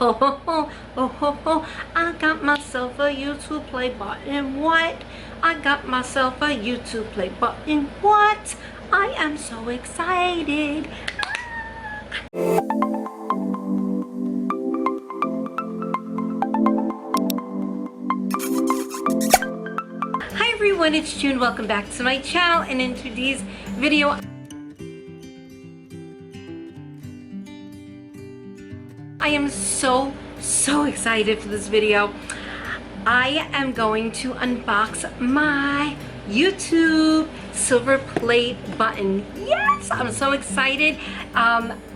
oh, I got myself a YouTube play button. What? I got myself a YouTube play button. What? I am so excited. Hi everyone, it's June. Welcome back to my channel, and in today's video I am so excited for this video. I am going to unbox my YouTube silver play button. Yes, I'm so excited.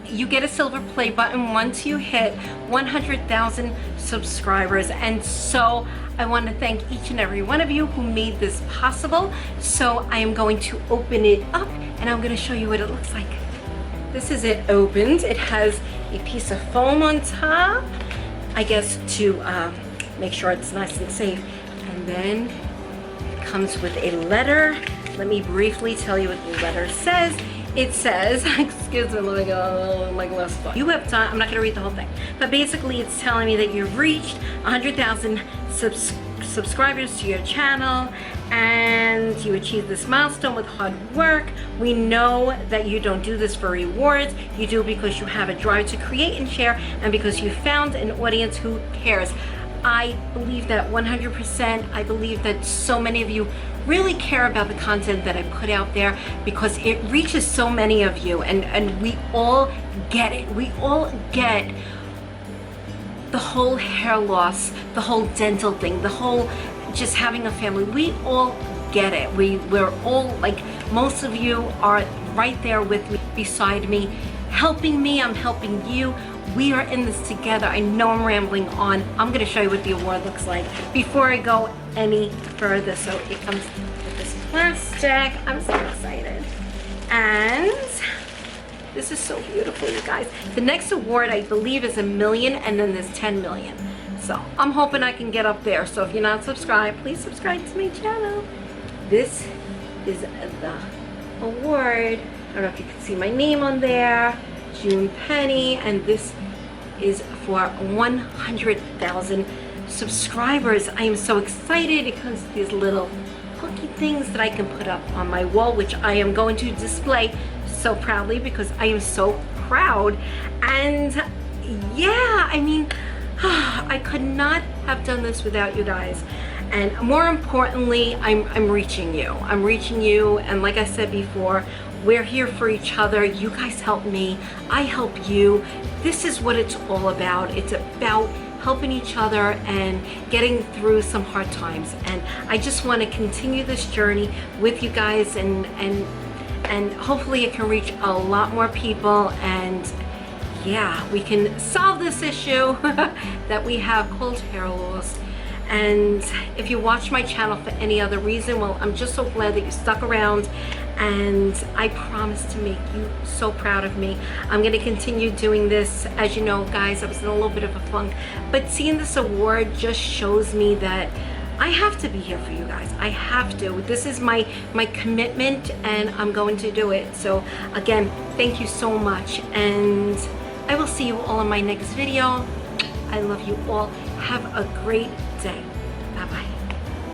You get a silver play button once you hit 100,000 subscribers, and so I want to thank each and every one of you who made this possible. So I am going to open it up and I'm going to show you what it looks like. This is it opened. It has a piece of foam on top, I guess to make sure it's nice and safe. And then it comes with a letter. Let me briefly tell you what the letter says. It says, excuse me, let me go my glass. You have time, I'm not gonna read the whole thing, but basically it's telling me that you've reached 100,000 subscribers to your channel and you achieved this milestone with hard work. We know that you don't do this for rewards. You do it because you have a drive to create and share, and because you found an audience who cares. I believe that 100%. I believe that so many of you really care about the content that I put out there because it reaches so many of you, and we all get it. We all get the whole hair loss, the whole dental thing, the whole just having a family. We all get it. We're all, like, most of you are right there with me, beside me, helping me. I'm helping you. We are in this together. I know I'm rambling on. I'm gonna show you what the award looks like before I go any further. So it comes with this plastic. I'm so excited. And this is so beautiful, you guys. The next award, I believe, is 1 million, and then there's 10 million. So I'm hoping I can get up there. So if you're not subscribed, please subscribe to my channel. This is the award. I don't know if you can see my name on there. June Penny, and this is for 100,000 subscribers. I am so excited. It comes with these little hooky things that I can put up on my wall, which I am going to display so proudly because I am so proud. And yeah, I mean, I could not have done this without you guys. And more importantly, I'm reaching you. I'm reaching you, and like I said before, we're here for each other. You guys help me, I help you. This is what it's all about. It's about helping each other and getting through some hard times. And I just want to continue this journey with you guys, and hopefully it can reach a lot more people, and yeah, we can solve this issue that we have called hair loss. And if you watch my channel for any other reason, well, I'm just so glad that you stuck around, and I promise to make you so proud of me. I'm going to continue doing this. As you know, guys, I was in a little bit of a funk, but seeing this award just shows me that I have to be here for you guys. I have to. This is my commitment, and I'm going to do it. So again, thank you so much, and I will see you all in my next video. I love you all. Have a great day.